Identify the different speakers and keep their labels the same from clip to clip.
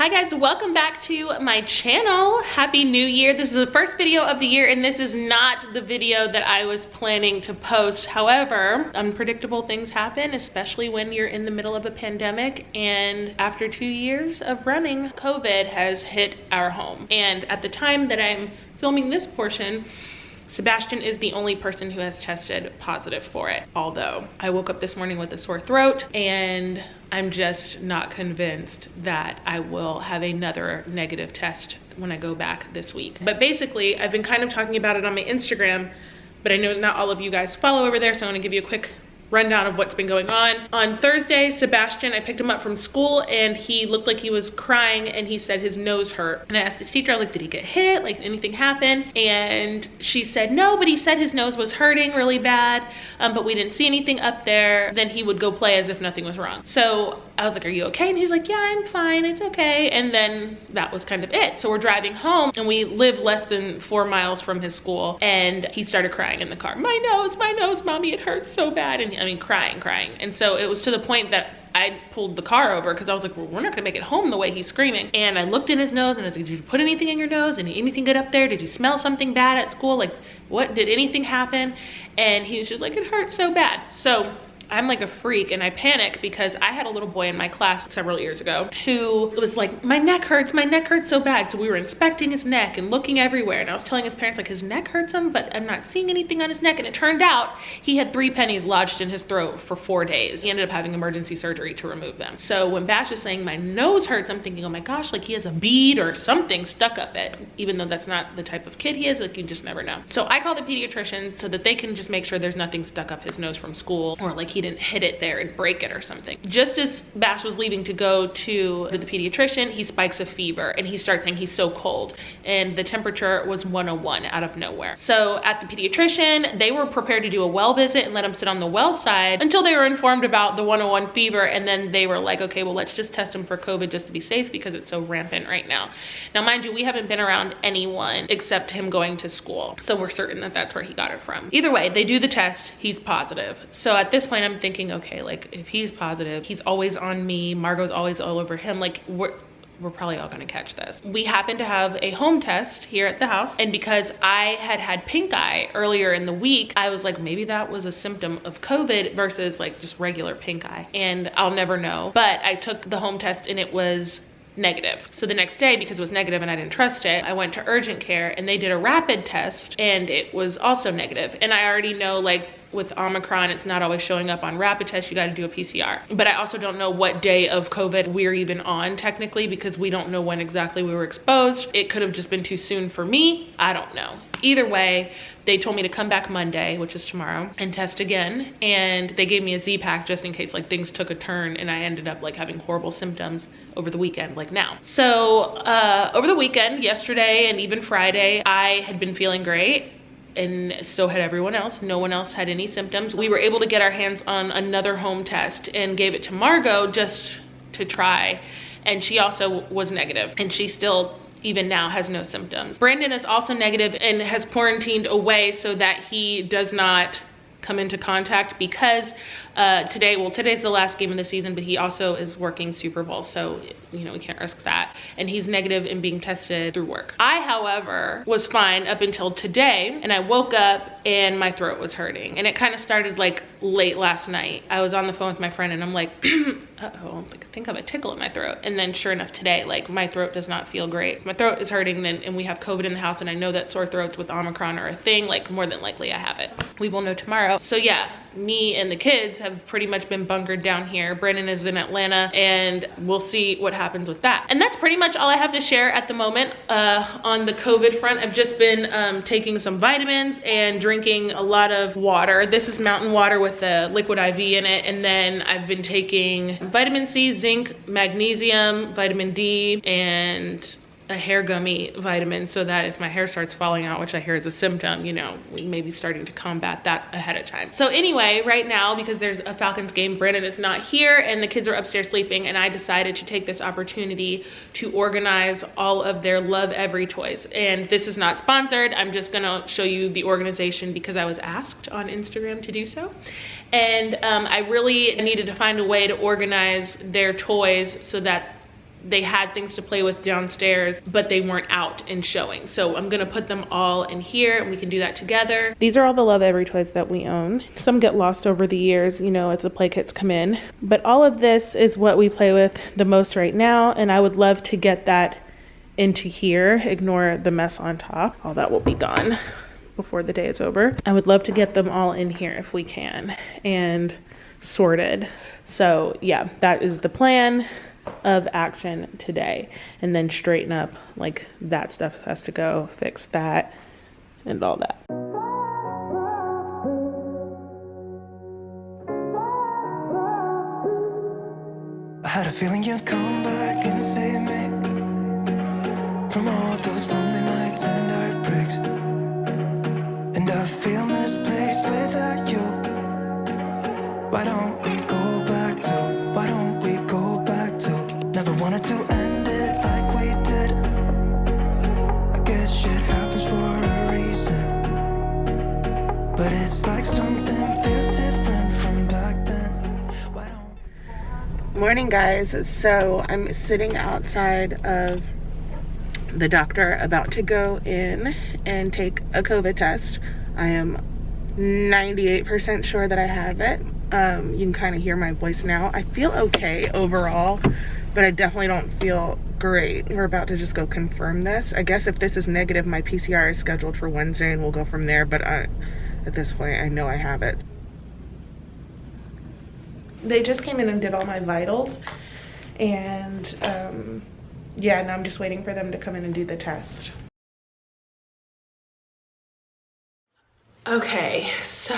Speaker 1: Hi guys, welcome back to my channel. Happy New Year. This is the first video of the year and this is not the video that I was planning to post. However, unpredictable things happen, especially when you're in the middle of a pandemic, and after 2 years of running, COVID has hit our home. And at the time that I'm filming this portion, Sebastian is the only person who has tested positive for it. Although I woke up this morning with a sore throat and I'm just not convinced that I will have another negative test when I go back this week. But basically, I've been kind of talking about it on my Instagram, but I know not all of you guys follow over there, so I'm gonna give you a quick rundown of what's been going on. On Thursday, Sebastian, I picked him up from school and he looked like he was crying and he said his nose hurt. And I asked his teacher, like, did he get hit? Like, anything happen? And she said no, but he said his nose was hurting really bad, but we didn't see anything up there. Then he would go play as if nothing was wrong. So I was like, are you okay? And he's like, yeah, I'm fine, it's okay. And then that was kind of it. So we're driving home and we live less than 4 miles from his school and he started crying in the car. My nose, mommy, it hurts so bad. And I mean, crying. And so it was to the point that I pulled the car over because I was like, well, we're not gonna make it home the way he's screaming. And I looked in his nose and I was like, did you put anything in your nose? Anything good up there? Did you smell something bad at school? Like, what, did anything happen? And he was just like, it hurts so bad. So I'm like a freak and I panic because I had a little boy in my class several years ago who was like, my neck hurts so bad. So we were inspecting his neck and looking everywhere. And I was telling his parents, like, his neck hurts him, but I'm not seeing anything on his neck. And it turned out he had 3 pennies lodged in his throat for 4 days. He ended up having emergency surgery to remove them. So when Bash is saying my nose hurts, I'm thinking, oh my gosh, like he has a bead or something stuck up it, even though that's not the type of kid he is. Like, you just never know. So I called the pediatrician so that they can just make sure there's nothing stuck up his nose from school, or like he didn't hit it there and break it or something. Just as Bash was leaving to go to the pediatrician, he spikes a fever and he starts saying he's so cold, and the temperature was 101 out of nowhere. So at the pediatrician, they were prepared to do a well visit and let him sit on the well side until they were informed about the 101 fever, and then they were like, okay, well, let's just test him for COVID just to be safe because it's so rampant right now. Now, mind you, we haven't been around anyone except him going to school, so we're certain that that's where he got it from. Either way, they do the test, he's positive. So at this point, I'm thinking, okay, like if he's positive, he's always on me, Margot's always all over him, like we're probably all gonna catch this. We happen to have a home test here at the house, and because I had pink eye earlier in the week, I was like, maybe that was a symptom of COVID versus like just regular pink eye, and I'll never know. But I took the home test and it was negative. So the next day, because it was negative and I didn't trust it, I went to urgent care and they did a rapid test and it was also negative. And I already know, like, with Omicron, it's not always showing up on rapid tests, you got to do a PCR. But I also don't know what day of COVID we're even on technically, because we don't know when exactly we were exposed. It could have just been too soon for me. I don't know. Either way, they told me to come back Monday, which is tomorrow, and test again. And they gave me a Z-Pack just in case like things took a turn and I ended up like having horrible symptoms over the weekend, like now. So over the weekend, yesterday and even Friday, I had been feeling great, and so had everyone else. No one else had any symptoms. We were able to get our hands on another home test and gave it to Margot just to try. And she also was negative, and she still, even now, has no symptoms. Brandon is also negative and has quarantined away so that he does not come into contact, because today's the last game of the season, but he also is working Super Bowl, so you know we can't risk that, and he's negative and being tested through work. I, however, was fine up until today, and I woke up and my throat was hurting, and it kind of started like late last night. I was on the phone with my friend and I'm like, uh-oh, I think I have a tickle in my throat. And then sure enough today, like my throat does not feel great. My throat is hurting, and we have COVID in the house, and I know that sore throats with Omicron are a thing. Like, more than likely I have it. We will know tomorrow. So yeah, me and the kids have pretty much been bunkered down here. Brandon is in Atlanta, and we'll see what happens with that. And that's pretty much all I have to share at the moment on the COVID front. I've just been taking some vitamins and drinking a lot of water. This is mountain water with the liquid IV in it. And then I've been taking vitamin C, zinc, magnesium, vitamin D, and a hair gummy vitamin, so that if my hair starts falling out, which I hear is a symptom, you know, we may be starting to combat that ahead of time. So anyway, right now, because there's a Falcons game, Brandon is not here and the kids are upstairs sleeping, and I decided to take this opportunity to organize all of their Love Every toys. And this is not sponsored. I'm just gonna show you the organization because I was asked on Instagram to do so. And I really needed to find a way to organize their toys so that they had things to play with downstairs, but they weren't out and showing. So I'm gonna put them all in here and we can do that together. These are all the Love Every toys that we own. Some get lost over the years, you know, as the play kits come in. But all of this is what we play with the most right now, and I would love to get that into here. Ignore the mess on top. All that will be gone before the day is over. I would love to get them all in here if we can and sorted. So yeah, that is the plan of action today. And then straighten up, like that stuff has to go, fix that and all that.
Speaker 2: I had a feeling you'd come back and save me from all those lonely nights and heartbreaks. And I feel misplaced without you. Why don't we go back to, why don't we go back to, never wanted to end it like we did. I guess shit happens for a reason, but it's like something feels different from back then. Why don't...
Speaker 1: Morning guys, so I'm sitting outside of the doctor about to go in and take a COVID test. I am 98% sure that I have it. You can kind of hear my voice now. I feel okay overall, but I definitely don't feel great. We're about to just go confirm this. I guess if this is negative, my PCR is scheduled for Wednesday and we'll go from there, but at this point I know I have it. They just came in and did all my vitals, and yeah, now I'm just waiting for them to come in and do the test. Okay, so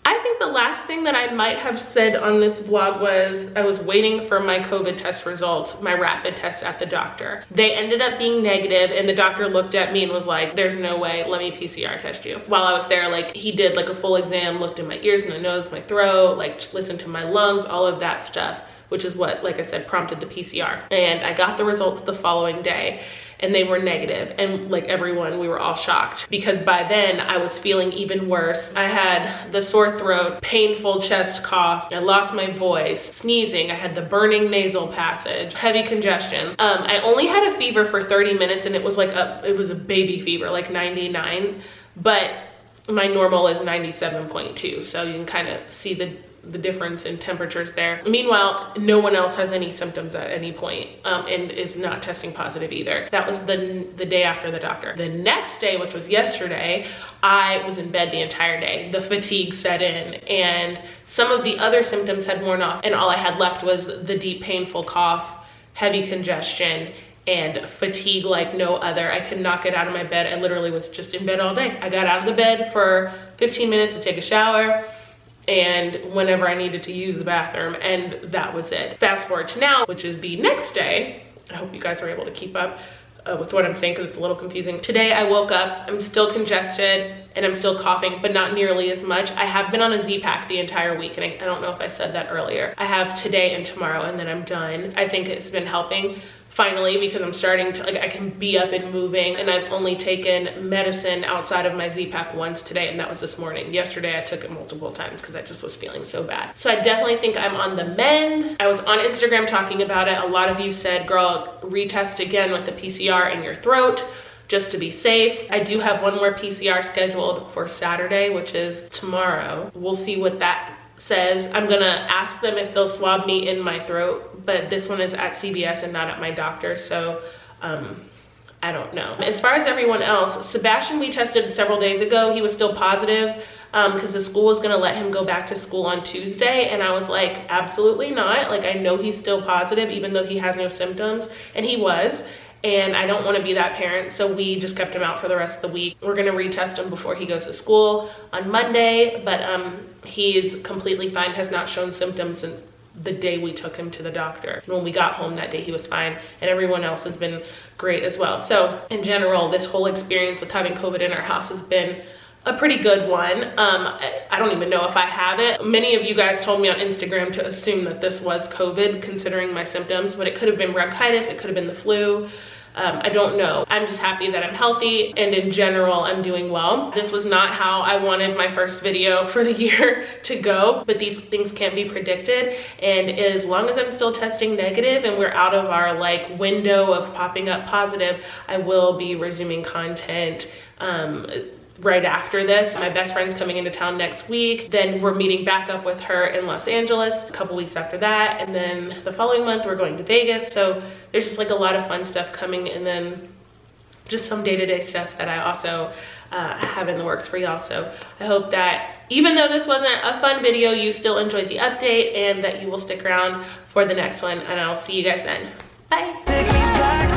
Speaker 1: I think the last thing that I might have said on this vlog was I was waiting for my COVID test results, my rapid test at the doctor. They ended up being negative, and the doctor looked at me and was like, there's no way, let me PCR test you. While I was there, like, he did like a full exam, looked in my ears, my nose, my throat, like listened to my lungs, all of that stuff, which is what, like I said, prompted the PCR. And I got the results the following day, and they were negative. And like everyone, we were all shocked, because by then I was feeling even worse. I had the sore throat, painful chest cough, I lost my voice, sneezing, I had the burning nasal passage, heavy congestion. I only had a fever for 30 minutes, and it was like it was a baby fever, like 99, but my normal is 97.2. So you can kind of see the difference in temperatures there. Meanwhile, no one else has any symptoms at any point, and is not testing positive either. That was the day after the doctor. The next day, which was yesterday, I was in bed the entire day. The fatigue set in, and some of the other symptoms had worn off, and all I had left was the deep, painful cough, heavy congestion, and fatigue like no other. I could not get out of my bed. I literally was just in bed all day. I got out of the bed for 15 minutes to take a shower, and whenever I needed to use the bathroom, and that was it. Fast forward to now, which is the next day. I hope you guys are able to keep up with what I'm saying, because it's a little confusing. Today I woke up, I'm still congested and I'm still coughing, but not nearly as much. I have been on a Z-Pack the entire week, and I don't know if I said that earlier. I have today and tomorrow, and then I'm done. I think it's been helping finally, because I'm starting to, like, I can be up and moving, and I've only taken medicine outside of my Z-Pack once today, and that was this morning. Yesterday I took it multiple times because I just was feeling so bad. So I definitely think I'm on the mend. I was on Instagram talking about it. A lot of you said, girl, retest again with the PCR in your throat, just to be safe. I do have one more PCR scheduled for Saturday, which is tomorrow. We'll see what that says. I'm gonna ask them if they'll swab me in my throat, but this one is at CVS and not at my doctor, so I don't know. As far as everyone else, Sebastian, we tested several days ago. He was still positive because the school was gonna let him go back to school on Tuesday, and I was like, absolutely not. Like, I know he's still positive even though he has no symptoms, and he was. And I don't want to be that parent, so we just kept him out for the rest of the week. We're gonna retest him before he goes to school on Monday, but he is completely fine, has not shown symptoms since the day we took him to the doctor. And when we got home that day, he was fine, and everyone else has been great as well. So in general, this whole experience with having COVID in our house has been a pretty good one. I don't even know if I have it. Many of you guys told me on Instagram to assume that this was COVID, considering my symptoms, but it could have been bronchitis, it could have been the flu. I don't know. I'm just happy that I'm healthy, and in general, I'm doing well. This was not how I wanted my first video for the year to go, but these things can't be predicted. And as long as I'm still testing negative and we're out of our like window of popping up positive, I will be resuming content right after this. My best friend's coming into town next week. Then we're meeting back up with her in Los Angeles a couple weeks after that. And then the following month we're going to Vegas. So there's just like a lot of fun stuff coming, and then just some day-to-day stuff that I also have in the works for y'all. So I hope that even though this wasn't a fun video, you still enjoyed the update and that you will stick around for the next one, and I'll see you guys then. Bye.